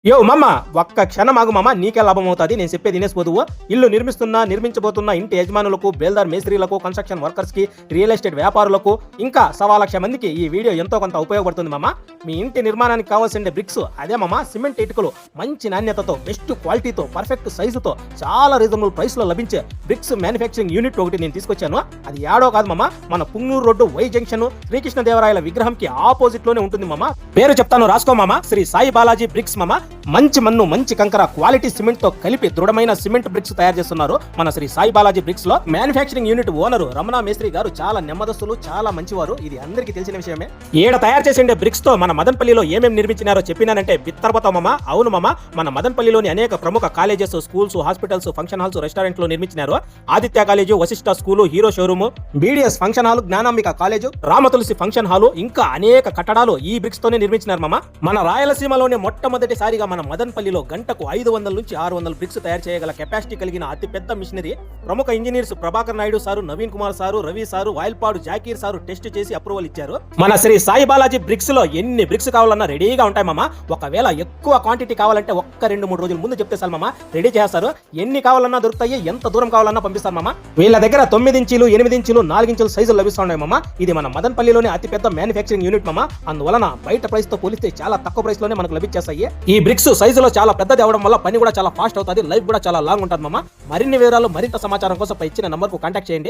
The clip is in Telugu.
యో మమ్మ ఒక్క క్షణం ఆగు మామ, నీకే లాభం అవుతుంది. నేను చెప్పేది వినేసిపోదువు. ఇల్లు నిర్మించబోతున్న ఇంటి యజమానులకు, బేల్దార్ మేస్త్రీలకు, కన్స్ట్రక్షన్ వర్కర్స్ కి, రియల్ ఎస్టేట్ వ్యాపారులకు, ఇంకా 1,00,000 మందికి ఈ వీడియో ఎంతో కొంత ఉపయోగపడుతుంది మామ. మీ ఇంటి నిర్మాణానికి కావాల్సిన బ్రిక్స్ అదే మామ, సిమెంట్ ఇటుకలు మంచి నాణ్యతతో, బెస్ట్ క్వాలిటీతో, పర్ఫెక్ట్ సైజుతో, చాలా రీజనబుల్ ప్రైస్ లో లభించే బ్రిక్స్ మ్యానుఫ్యాక్చరింగ్ యూనిట్ ఒకటి నేను తీసుకొచ్చాను. అది యాడో కాదు మామ, మన పుంగనూరు రోడ్డు వై జంక్షన్ శ్రీకృష్ణదేవరాయల విగ్రహంకి ఆపోజిట్ లోనే ఉంటుంది మామ. పేరు చెప్తాను రాసుకో మామ, శ్రీ సాయి బాలాజీ బ్రిక్స్ మామ. మంచి మన్ను, మంచి కంకర, క్వాలిటీ సిమెంట్ తో కలిపి దృఢమైన సిమెంట్ బ్రిక్స్ తయారు చేస్తున్నారు మన శ్రీ సాయి బాలాజీ బ్రిక్స్ లో. మ్యానుఫ్యాక్చరింగ్ యూనిట్ ఓనరు రమణ మేస్త్రి గారు చాలా నెమ్మదస్తులు, చాలా మంచివారు. ఇది అందరికీ తెలిసిన విషయమే. ఈడ తయారు చేసే బ్రిక్స్ తో మన మదనపల్లిలో ఏమేమి నిర్మించినారో చెప్పినానంటే బిత్తరపోతాం మామ. అవును మామ, మన మదనపల్లిలోని అనేక ప్రముఖ colleges, schools, hospitals, function halls, restaurant లో నిర్మించినారు. Aditya college, Vashishta school, Hero showroom, BDS function hall, Gnanambika college, Ramatulasi function hall, ఇంకా అనేక కట్టడాలు ఈ బ్రిక్స్ తోనే నిర్మించినారు మామ. మన రాయలసీమలోనే మొట్టమొదటిసారిగా మన మదనపల్లిలో గంటకు 500 నుంచి 600 బ్రిక్స్ తయారు చేయగల కెపాసిటీ కలిగిన అతి పెద్ద మిషనరీ ప్రముఖ engineers Prabhakar Naidu sir, Naveen Kumar sir, Ravi sir, Vayalpadu Zakir sir test చేసి అప్రూవల్ ఇచ్చారు. మన శ్రీ సాయి బాలాజీ బ్రిక్స్ లో ఎన్ని బ్రిక్స్ కావాలన్నా రెడీగా ఉంటాయి మామ. ఒకవేళ ఎక్కువ క్వాంటిటీ కావాలంటే 1-2-3 రోజుల ముందు చెప్తే సార్ మామ, రెడీ చేస్తారు. ఎన్ని కావాలన్నా దొరుకుతాయి, ఎంత దూరం కావాలన్నా పంపిస్తారు మామ. వీళ్ళ దగ్గర 9 ఇంచీలు, 8 ఇంచీలు, 4 ఇంచుల సైజులు లభిస్తున్నాయి మామ. ఇది మన మదనపల్లిలోని అతి పెద్ద మ్యానుఫ్యాక్చరింగ్ యూనిట్ మామ. అందువలన బయట ప్రైస్ తో పోలిస్తే చాలా తక్కువ ప్రైస్ లోనే మనకు లభించేస్తాయి. ఈ బ్రిక్స్ సైజులో చాలా పెద్దది అవడం వల్ల పని కూడా చాలా ఫాస్ట్ అవుతుంది, లైఫ్ కూడా చాలా లాంగ్ ఉంటుంది మామ. మరిన్ని వివరాలు, మరింత సమాచారం కోసం పై ఇచ్చిన నంబర్ కు కాంటాక్ట్ చేయండి.